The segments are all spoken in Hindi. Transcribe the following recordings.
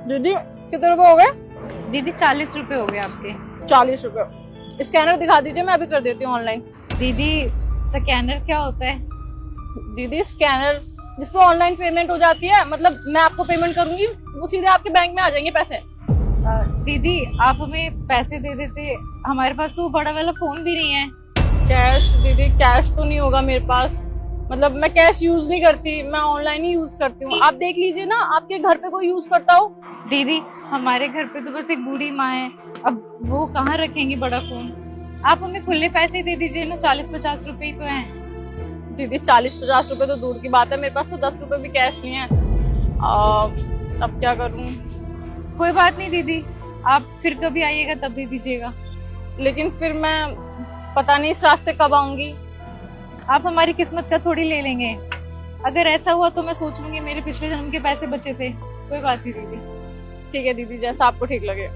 दीदी कितने रुपए हो गए? दीदी 40 रुपए हो गए आपके। 40 रुपए। स्कैनर दिखा दीजिए, मैं अभी कर देती हूँ ऑनलाइन। दीदी स्कैनर क्या होता है? दीदी स्कैनर जिसपे ऑनलाइन पेमेंट हो जाती है, मतलब मैं आपको पेमेंट करूंगी, वो सीधे आपके बैंक में आ जाएंगे पैसे। दीदी आप हमें पैसे दे देते, हमारे पास तो बड़ा वाला फोन भी नहीं है। कैश? दीदी कैश तो नहीं होगा मेरे पास, मतलब मैं कैश यूज नहीं करती, मैं ऑनलाइन ही यूज करती हूँ। आप देख लीजिए ना, आपके घर पे कोई यूज करता हो? दीदी हमारे घर पे तो बस एक बूढ़ी माँ है, अब वो कहाँ रखेंगी बड़ा फोन। आप हमें खुले पैसे दे दीजिए ना, 40-50 रुपए ही तो हैं। दीदी 40-50 रुपए तो दूर की बात है, मेरे पास तो 10 रुपए भी कैश नहीं है। अब क्या करूँ? कोई बात नहीं दीदी, आप फिर कभी आइएगा तब दे दीजिएगा। लेकिन फिर मैं पता नहीं इस रास्ते कब आऊंगी। आप हमारी किस्मत का थोड़ी ले लेंगे। अगर ऐसा हुआ तो मैं सोच लूंगी मेरे पिछले जन्म के पैसे बचे थे। कोई बात नहीं दीदी। ठीक है दीदी, जैसा आपको ठीक लगे।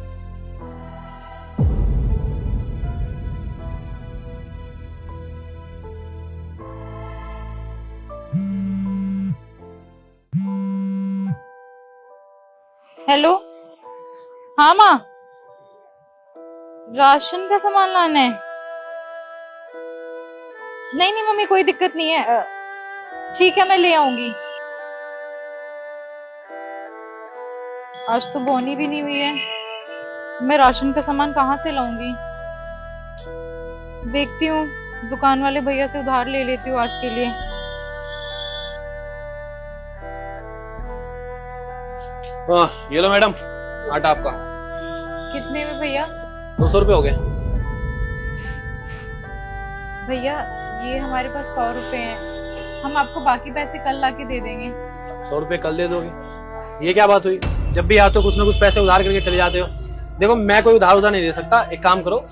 हेलो, हाँ माँ, राशन का सामान लाना है। नहीं नहीं मम्मी, कोई दिक्कत नहीं है, ठीक है मैं ले आऊंगी। आज तो बोनी भी नहीं हुई है, मैं राशन का सामान कहाँ से लाऊंगी। देखती हूँ दुकान वाले भैया से उधार ले लेती हूँ आज के लिए। ये लो मैडम, आटा आपका। कितने में भैया? 200 रुपये हो गए। भैया ये हमारे पास 100 रुपए हैं, हम आपको बाकी पैसे कल लाके दे देंगे। 100 रुपये कल दे दोगे? ये क्या बात हुई? जब भी आते हो कुछ ना कुछ पैसे उधार करके चले जाते हो। देखो मैं कोई उधार नहीं दे सकता, एक काम करो,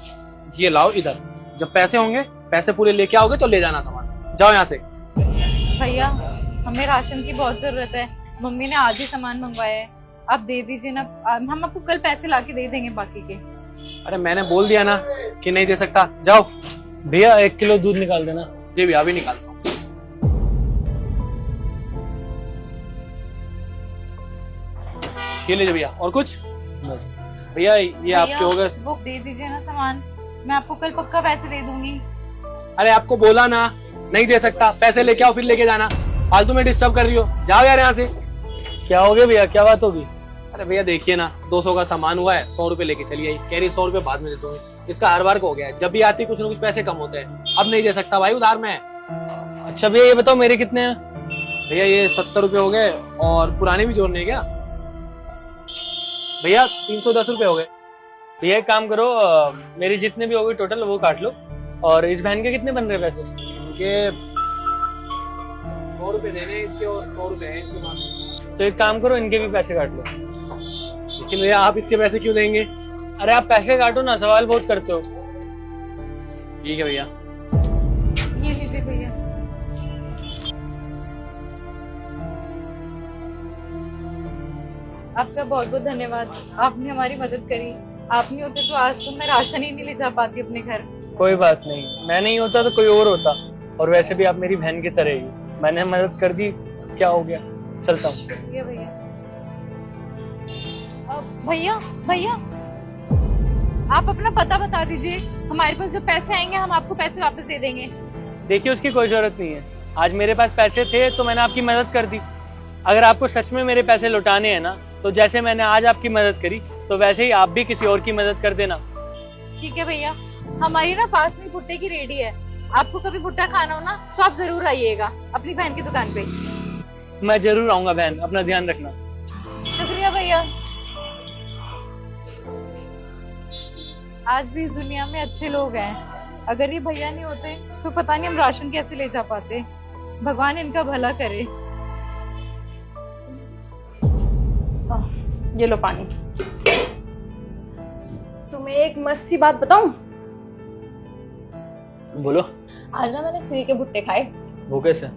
ये लाओ इधर, जब पैसे होंगे पैसे पूरे लेके आओगे तो ले जाना सामान। जाओ यहाँ से। भैया हमें राशन की बहुत जरूरत है, मम्मी ने आज ही सामान मंगवाया है, आप दे दीजिए ना, हम आपको कल पैसे लाके दे देंगे बाकी के। अरे मैंने बोल दिया ना कि नहीं दे सकता, जाओ। भैया 1 किलो दूध निकाल देना। जी भैया अभी निकालता हूँ। ये लीजिए भैया, और कुछ? भैया ये आपके हो गए। बुक दे दीजिए ना सामान, मैं आपको कल पक्का पैसे दे दूंगी। अरे आपको बोला ना नहीं दे सकता, पैसे लेके आओ फिर लेके जाना, फालतू में डिस्टर्ब कर रही हो। जाओ यार यहाँ से। क्या हो गया भैया, क्या बात होगी? अरे भैया देखिए ना, 200 का सामान हुआ है, 100 रुपए लेके चली आई, कह रही 100 रुपए बाद में दे दूंगी। इसका हर बार का हो गया है, जब भी आती कुछ ना कुछ पैसे कम होते हैं। अब नहीं दे सकता भाई उधार में। अच्छा भैया ये बताओ मेरे कितने हैं? भैया ये 70 रुपए हो गए, और पुराने भी जोड़ने क्या? भैया 310 रुपए हो गए। भैया एक काम करो, मेरी जितने भी हो गए टोटल वो काट लो, और इस बहन के कितने बन रहे पैसे? इनके 100 रुपए देने हैं इसके, और 100 रुपए हैं इसके पास। तो एक काम करो, इनके भी पैसे काट लो। लेकिन भैया आप इसके पैसे क्यों देंगे? अरे आप पैसे काटो ना, सवाल बहुत करते हो। ठीक है भैया। ये लीजिए भैया। आपका बहुत बहुत धन्यवाद, आपने हमारी मदद करी। आप नहीं होते तो आज तो मैं राशन ही नहीं ले जा पाती अपने घर। कोई बात नहीं, मैं नहीं होता तो कोई और होता, और वैसे भी आप मेरी बहन की तरह ही, मैंने मदद कर दी तो क्या हो गया, चलता हूँ। ये भैया। भैया भैया आप अपना पता बता दीजिए, हमारे पास जो पैसे आएंगे हम आपको पैसे वापस दे देंगे। देखिए उसकी कोई जरूरत नहीं है, आज मेरे पास पैसे थे तो मैंने आपकी मदद कर दी। अगर आपको सच में मेरे पैसे लौटाने हैं ना, तो जैसे मैंने आज आपकी मदद करी तो वैसे ही आप भी किसी और की मदद कर देना। ठीक है भैया, हमारी ना पास में भुट्टे की रेडी है, आपको कभी भुट्टा खाना हो ना तो आप जरूर आइएगा अपनी बहन की दुकान पे। मैं जरूर आऊंगा बहन, अपना ध्यान रखना। शुक्रिया भैया। आज भी इस दुनिया में अच्छे लोग हैं, अगर ये भैया नहीं होते तो पता नहीं हम राशन कैसे ले जा पाते। भगवान इनका भला करे। ये लो पानी। तुम्हें एक मस्त सी बात बताऊं? बोलो। आज ना मैंने फ्री के भुट्टे खाए। वो कैसे?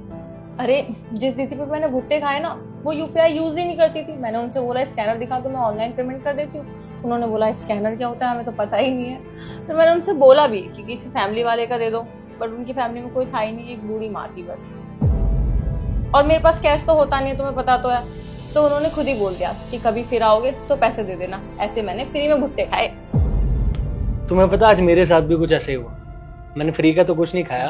अरे जिस दीदी पे मैंने भुट्टे खाए ना, वो यूपीआई यूज ही नहीं करती थी। मैंने उनसे बोला स्कैनर दिखा तो मैं ऑनलाइन पेमेंट कर देती हूँ। उन्होंने बोला स्कैनर क्या होता है, हमें तो पता ही नहीं है। फिर मैंने उनसे बोला भी कि किसी फैमिली वाले का दे दो, बट उनकी फैमिली में कोई था ही नहीं, एक बूढ़ी माँ थी बस। और मेरे पास कैश तो होता नहीं है, तुम्हें पता तो है। तो उन्होंने खुद ही बोल दिया कि कभी फिर आओगे तो पैसे दे देना। ऐसे मैंने फ्री में भुट्टे खाए। तुम्हें पता आज मेरे साथ भी कुछ ऐसे ही हुआ। मैंने फ्री का तो कुछ नहीं खाया,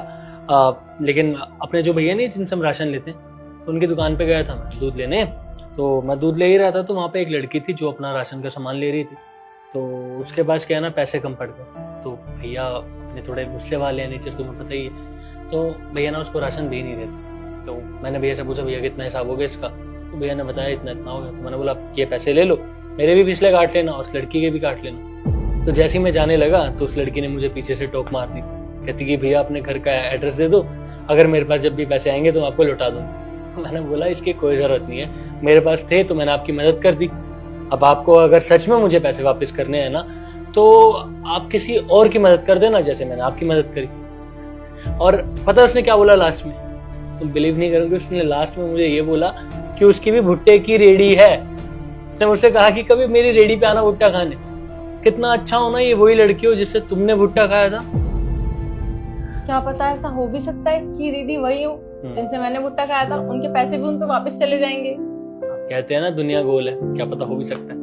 लेकिन अपने जो भैया नहीं जिनसे हम राशन लेते हैं, तो उनकी दुकान पे गया था मैं दूध लेने। तो मैं दूध ले ही रहा था, तो वहाँ पे एक लड़की थी जो अपना राशन का सामान ले रही थी। तो उसके पास क्या है ना, पैसे कम पड़ गए। तो भैया अपने थोड़े गुस्से वाले हैं नेचर, तुम्हें पता ही है। तो भैया ना उसको राशन दे नहीं रहे थे। तो मैंने भैया से पूछा, भैया कितना हिसाब हो गया इसका? तो भैया ने बताया इतना इतना हो गया। तो मैंने बोला ये पैसे ले लो, मेरे भी पिछले काट लेना और उस लड़की के भी काट लेना। तो जैसे ही मैं जाने लगा तो उस लड़की ने मुझे पीछे से टोक मार दी, कहती कि भैया अपने घर का एड्रेस दे दो, अगर मेरे पास जब भी पैसे आएंगे तो मैं आपको लौटा दूंगा। मैंने बोला इसकी कोई जरूरत नहीं है, मेरे पास थे तो मैंने आपकी मदद कर दी। अब आपको अगर सच में मुझे पैसे वापस करने हैं ना, तो आप किसी और की मदद कर देना जैसे मैंने आपकी मदद करी। और पता उसने क्या बोला लास्ट में? तुम बिलीव नहीं करोगे, उसने लास्ट में मुझे ये बोला कि उसकी भी भुट्टे की रेडी है। उसने मुझसे कहा कि कभी मेरी रेडी पे आना भुट्टा खाने। कितना अच्छा होना ये वही लड़की हो जिससे तुमने भुट्टा खाया था। क्या पता ऐसा हो भी सकता है कि दीदी वही हो जिनसे मैंने भुट्टा खाया था, उनके पैसे भी उन पे वापस चले जाएंगे। कहते हैं ना दुनिया गोल है, क्या पता हो भी सकता है।